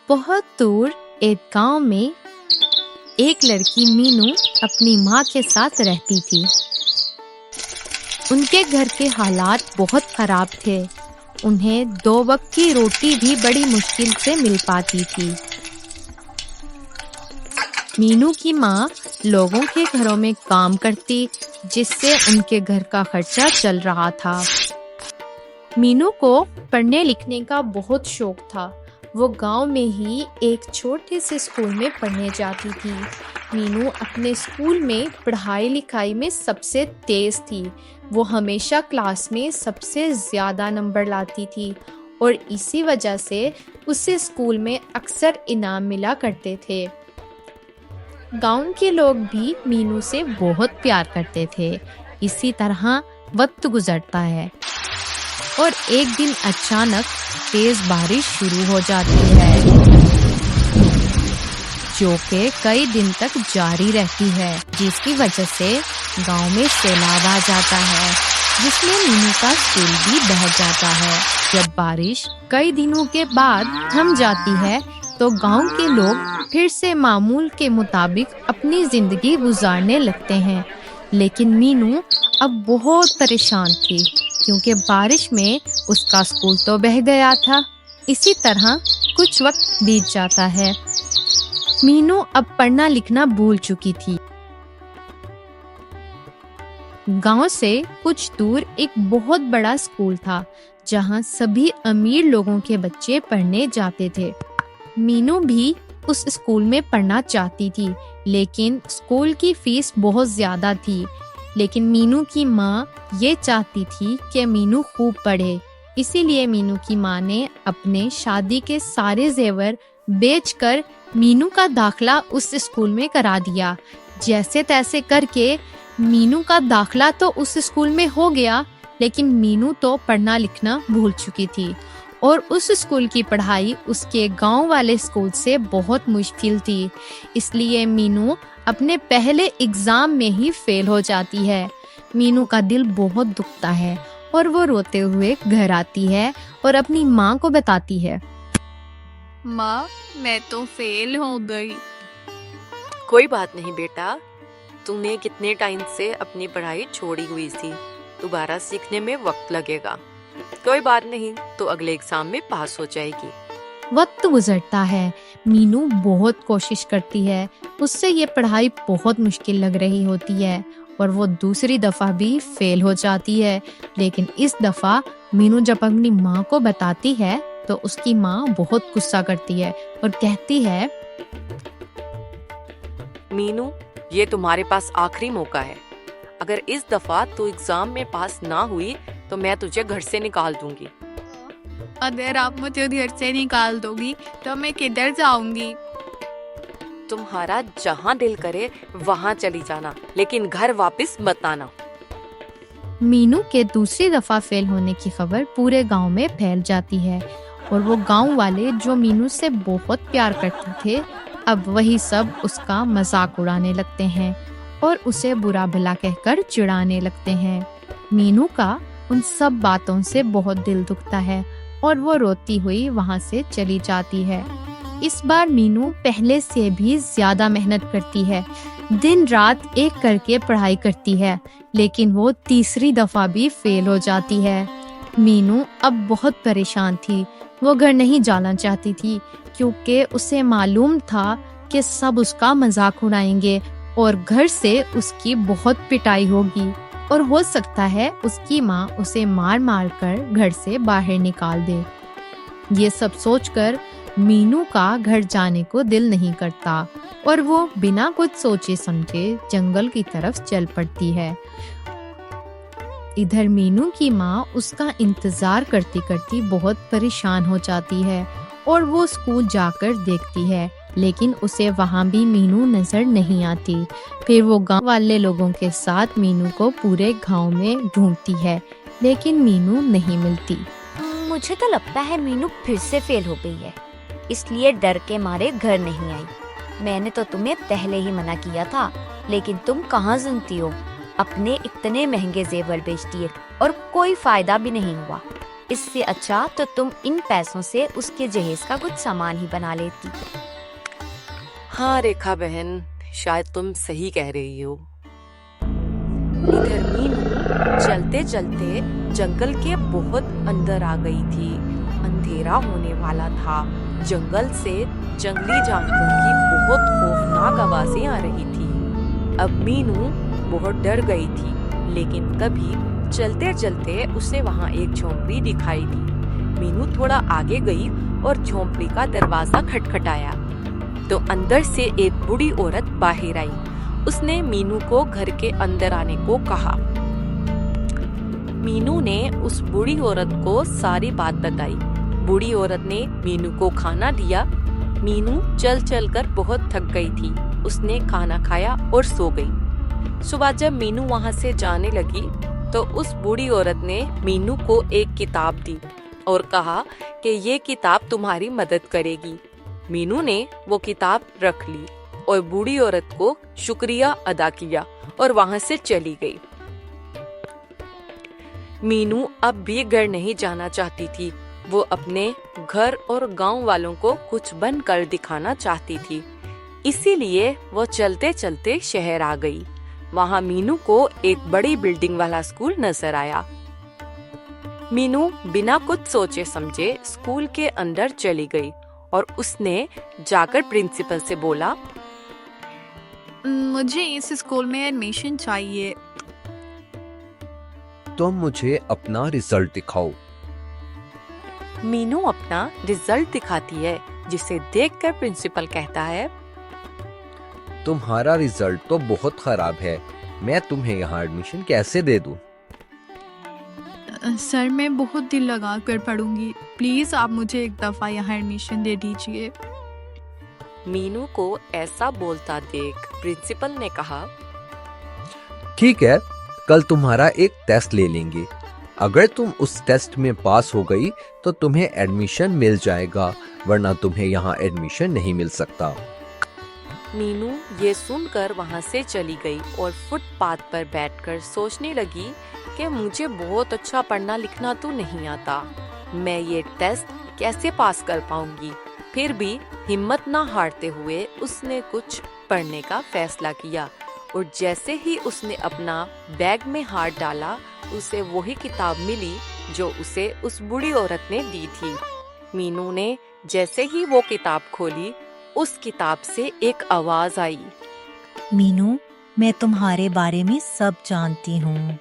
बहुत दूर एक गांव में एक लड़की मीनू अपनी माँ के साथ रहती थी। उनके घर के हालात बहुत खराब थे। उन्हें 2 वक्त की रोटी भी बड़ी मुश्किल से मिल पाती थी। मीनू की माँ लोगों के घरों में काम करती, जिससे उनके घर का खर्चा चल रहा था। मीनू को पढ़ने लिखने का बहुत शौक था। वो गांव में ही एक छोटे से स्कूल में पढ़ने जाती थी। मीनू अपने स्कूल में पढ़ाई लिखाई में सबसे तेज थी। वो हमेशा क्लास में सबसे ज़्यादा नंबर लाती थी और इसी वजह से उसे स्कूल में अक्सर इनाम मिला करते थे। गांव के लोग भी मीनू से बहुत प्यार करते थे। इसी तरह वक्त गुजरता है और एक दिन अचानक तेज बारिश शुरू हो जाती है, जो कि कई दिन तक जारी रहती है, जिसकी वजह से गांव में सैलाब आ जाता है, जिसमें मीनू का स्कूल भी बह जाता है। जब बारिश कई दिनों के बाद थम जाती है तो गांव के लोग फिर से मामूल के मुताबिक अपनी जिंदगी गुजारने लगते हैं। लेकिन मीनू अब बहुत परेशान थी, क्योंकि बारिश में उसका स्कूल तो बह गया था। इसी तरह कुछ वक्त बीत जाता है। मीनू अब पढ़ना लिखना भूल चुकी थी। गांव से कुछ दूर एक बहुत बड़ा स्कूल था, जहां सभी अमीर लोगों के बच्चे पढ़ने जाते थे। मीनू भी उस स्कूल में पढ़ना चाहती थी, लेकिन स्कूल की फीस बहुत ज्यादा थी। लेकिन मीनू की माँ ये चाहती थी कि मीनू खूब पढ़े। इसीलिए मीनू की माँ ने अपने शादी के सारे जेवर बेचकर मीनू का दाखिला उस स्कूल में करा दिया। जैसे तैसे करके मीनू का दाखिला तो उस स्कूल में हो गया, लेकिन मीनू तो पढ़ना लिखना भूल चुकी थी और उस स्कूल की पढ़ाई उसके गांव वाले स्कूल से बहुत मुश्किल थी। इसलिए मीनू अपने पहले एग्जाम में ही फेल हो जाती है। मीनू का दिल बहुत दुखता है और वो रोते हुए घर आती है और अपनी माँ को बताती है, माँ, मैं तो फेल हो गई। कोई बात नहीं बेटा, तूने कितने टाइम से अपनी पढ़ाई छोड़ी हुई थी। दोबारा सीखने में वक्त लगेगा। कोई बात नहीं, तो अगले एग्जाम में पास हो जाएगी। वक्त गुजरता है। मीनू बहुत कोशिश करती है। उससे ये पढ़ाई बहुत मुश्किल लग रही होती है और वो दूसरी दफा भी फेल हो जाती है। लेकिन इस दफा मीनू जब अपनी माँ को बताती है तो उसकी माँ बहुत गुस्सा करती है और कहती है, मीनू, ये तुम्हारे पास आखिरी मौका है। अगर इस दफा तू एग्जाम में पास ना हुई तो मैं तुझे घर से निकाल दूंगी। अगर आप मुझे घर से निकाल दोगी तो मैं किधर जाऊंगी? तुम्हारा जहाँ दिल करे वहाँ चली जाना, लेकिन घर वापस मत आना। मीनू के दूसरी दफा फेल होने की खबर पूरे गांव में फैल जाती है और वो गांव वाले जो मीनू से बहुत प्यार करते थे, अब वही सब उसका मजाक उड़ाने लगते हैं और उसे बुरा भला कहकर चिढ़ाने लगते हैं। मीनू का उन सब बातों से बहुत दिल दुखता है और वो रोती हुई वहाँ से चली जाती है। इस बार मीनू पहले से भी ज्यादा मेहनत करती है। दिन रात एक करके पढ़ाई करती है, लेकिन वो तीसरी दफा भी फेल हो जाती है। मीनू अब बहुत परेशान थी। वो घर नहीं जाना चाहती थी, क्योंकि उसे मालूम था कि सब उसका मजाक उड़ाएंगे और घर से उसकी बहुत पिटाई होगी और हो सकता है उसकी माँ उसे मार मार कर घर से बाहर निकाल दे। ये सब सोचकर मीनू का घर जाने को दिल नहीं करता और वो बिना कुछ सोचे समझे जंगल की तरफ चल पड़ती है। इधर मीनू की माँ उसका इंतजार करती करती बहुत परेशान हो जाती है और वो स्कूल जाकर देखती है, लेकिन उसे वहाँ भी मीनू नजर नहीं आती। फिर वो गांव वाले लोगों के साथ मीनू को पूरे गांव में ढूंढती है, लेकिन मीनू नहीं मिलती। मुझे तो लगता है मीनू फिर से फेल हो गई है, इसलिए डर के मारे घर नहीं आई। मैंने तो तुम्हें पहले ही मना किया था, लेकिन तुम कहाँ सुनती हो। अपने इतने महंगे जेवर बेच दिए और कोई फायदा भी नहीं हुआ। इससे अच्छा तो तुम इन पैसों से उसके जहेज का कुछ सामान ही बना लेती। हाँ रेखा बहन, शायद तुम सही कह रही हो। इधर मीनू चलते चलते जंगल के बहुत अंदर आ गई थी। अंधेरा होने वाला था। जंगल से जंगली जानवरों की बहुत खौफनाक आवाजें आ रही थी। अब मीनू बहुत डर गई थी, लेकिन तभी चलते चलते उसे वहाँ एक झोंपड़ी दिखाई दी। मीनू थोड़ा आगे गई और झोंपड़ी का दरवाजा खटखटाया तो अंदर से एक बूढ़ी औरत बाहर आई। उसने मीनू को घर के अंदर आने को कहा। मीनू ने उस बूढ़ी औरत को सारी बात बताई। बूढ़ी औरत ने मीनू को खाना दिया। मीनू चल चल कर बहुत थक गई थी। उसने खाना खाया और सो गई। सुबह जब मीनू वहां से जाने लगी तो उस बूढ़ी औरत ने मीनू को एक किताब दी और कहा कि ये किताब तुम्हारी मदद करेगी। मीनू ने वो किताब रख ली और बूढ़ी औरत को शुक्रिया अदा किया और वहां से चली गई। मीनू अब भी घर नहीं जाना चाहती थी। वो अपने घर और गांव वालों को कुछ बनकर दिखाना चाहती थी। इसीलिए वो चलते चलते शहर आ गई। वहां मीनू को एक बड़ी बिल्डिंग वाला स्कूल नजर आया। मीनू बिना कुछ सोचे समझे स्कूल के अंदर चली गई और उसने जाकर प्रिंसिपल से बोला, मुझे इस स्कूल में एडमिशन चाहिए। तुम मुझे अपना रिजल्ट दिखाओ। मीनू अपना रिजल्ट दिखाती है, जिसे देखकर प्रिंसिपल कहता है, तुम्हारा रिजल्ट तो बहुत खराब है। मैं तुम्हें यहाँ एडमिशन कैसे दे दूँ? सर मैं बहुत दिल लगा कर पढ़ूंगी। प्लीज आप मुझे एक दफा यहाँ एडमिशन दे दीजिए। मीनू को ऐसा बोलता देख प्रिंसिपल ने कहा, ठीक है, कल तुम्हारा एक टेस्ट ले लेंगे। अगर तुम उस टेस्ट में पास हो गई तो तुम्हें एडमिशन मिल जाएगा, वरना तुम्हें यहाँ एडमिशन नहीं मिल सकता। मीनू ये सुनकर वहां से चली गई और फुटपाथ पर बैठकर सोचने लगी कि मुझे बहुत अच्छा पढ़ना लिखना तो नहीं आता, मैं ये टेस्ट कैसे पास कर पाऊंगी। फिर भी हिम्मत ना हारते हुए उसने कुछ पढ़ने का फैसला किया और जैसे ही उसने अपना बैग में हाथ डाला, उसे वही किताब मिली जो उसे उस बूढ़ी औरत ने दी थी। मीनू ने जैसे ही वो किताब खोली, उस किताब से एक आवाज आई, मीनू, मैं तुम्हारे बारे में सब जानती हूँ।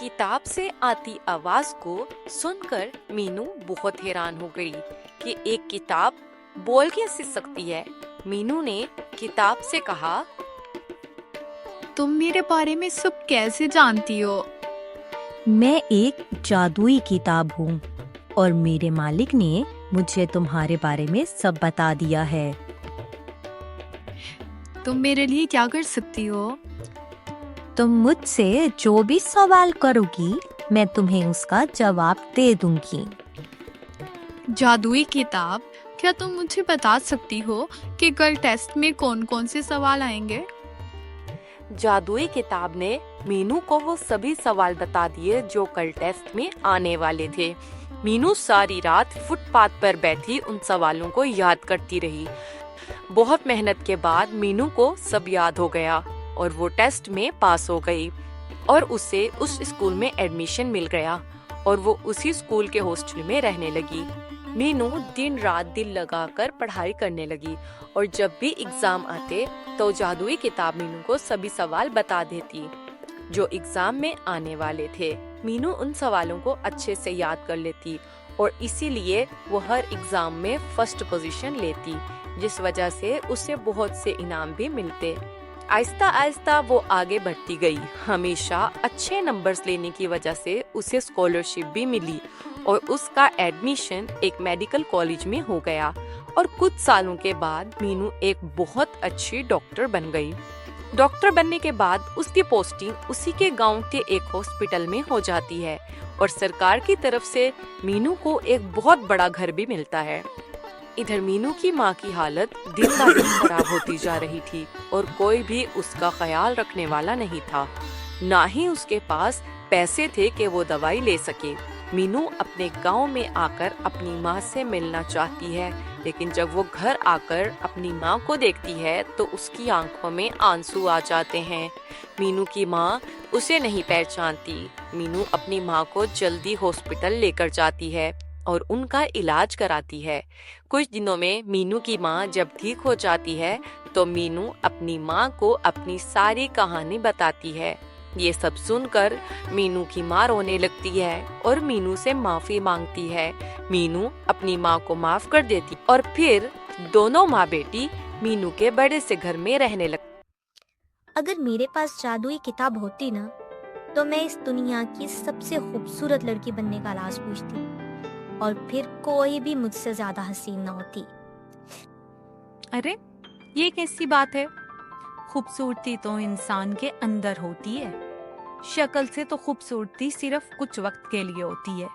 किताब से आती आवाज को सुनकर मीनू बहुत हैरान हो गई कि एक किताब बोल कैसे सकती है। मीनू ने किताब से कहा, तुम मेरे बारे में सब कैसे जानती हो? मैं एक जादुई किताब हूँ और मेरे मालिक ने मुझे तुम्हारे बारे में सब बता दिया है। तुम मेरे लिए क्या कर सकती हो? तुम मुझसे जो भी सवाल करोगी, मैं तुम्हें उसका जवाब दे दूंगी। जादुई किताब, क्या तुम मुझे बता सकती हो कि कल टेस्ट में कौन कौन से सवाल आएंगे? जादुई किताब ने मीनू को वो सभी सवाल बता दिए जो कल टेस्ट में आने वाले थे। मीनू सारी रात फुटपाथ पर बैठी उन सवालों को याद करती रही। बहुत मेहनत के बाद मीनू को सब याद हो गया और वो टेस्ट में पास हो गई और उसे उस स्कूल में एडमिशन मिल गया और वो उसी स्कूल के हॉस्टल में रहने लगी। मीनू दिन रात दिल लगाकर पढ़ाई करने लगी और जब भी एग्जाम आते तो जादुई किताब मीनू को सभी सवाल बता देती जो एग्जाम में आने वाले थे। मीनू उन सवालों को अच्छे से याद कर लेती और इसीलिए वो हर एग्जाम में फर्स्ट पोजीशन लेती, जिस वजह से उसे बहुत से इनाम भी मिलते। आहिस्ता आहिस्ता वो आगे बढ़ती गई। हमेशा अच्छे नंबर्स लेने की वजह से उसे स्कॉलरशिप भी मिली और उसका एडमिशन एक मेडिकल कॉलेज में हो गया और कुछ सालों के बाद मीनू एक बहुत अच्छी डॉक्टर बन गई। डॉक्टर बनने के बाद उसकी पोस्टिंग उसी के गांव के एक हॉस्पिटल में हो जाती है और सरकार की तरफ से मीनू को एक बहुत बड़ा घर भी मिलता है। इधर मीनू की माँ की हालत दिन ब दिन खराब होती जा रही थी और कोई भी उसका ख्याल रखने वाला नहीं था। ना ही उसके पास पैसे थे कि वो दवाई ले सके। मीनू अपने गांव में आकर अपनी माँ से मिलना चाहती है, लेकिन जब वो घर आकर अपनी माँ को देखती है तो उसकी आंखों में आंसू आ जाते हैं। मीनू की माँ उसे नहीं पहचानती। मीनू अपनी माँ को जल्दी हॉस्पिटल लेकर जाती है और उनका इलाज कराती है। कुछ दिनों में मीनू की माँ जब ठीक हो जाती है तो मीनू अपनी माँ को अपनी सारी कहानी बताती है। ये सब सुनकर मीनू की माँ रोने लगती है और मीनू से माफी मांगती है। मीनू अपनी माँ को माफ कर देती और फिर दोनों माँ बेटी मीनू के बड़े से घर में रहने लगती। अगर मेरे पास जादुई किताब होती ना, तो मैं इस दुनिया की सबसे खूबसूरत लड़की बनने का राज पूछती और फिर कोई भी मुझसे ज्यादा हसीन ना होती। अरे ये कैसी बात है? खूबसूरती तो इंसान के अंदर होती है। शक्ल से तो खूबसूरती सिर्फ कुछ वक्त के लिए होती है।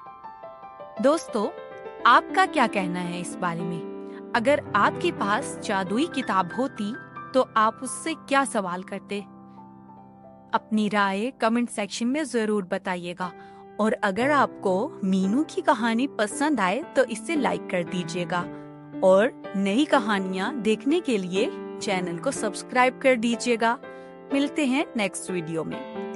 दोस्तों, आपका क्या कहना है इस बारे में? अगर आपके पास जादुई किताब होती तो आप उससे क्या सवाल करते? अपनी राय कमेंट सेक्शन में जरूर बताइएगा। और अगर आपको मीनू की कहानी पसंद आए तो इसे लाइक कर दीजिएगा और नई कहानियाँ देखने के लिए चैनल को सब्सक्राइब कर दीजिएगा। मिलते हैं नेक्स्ट वीडियो में।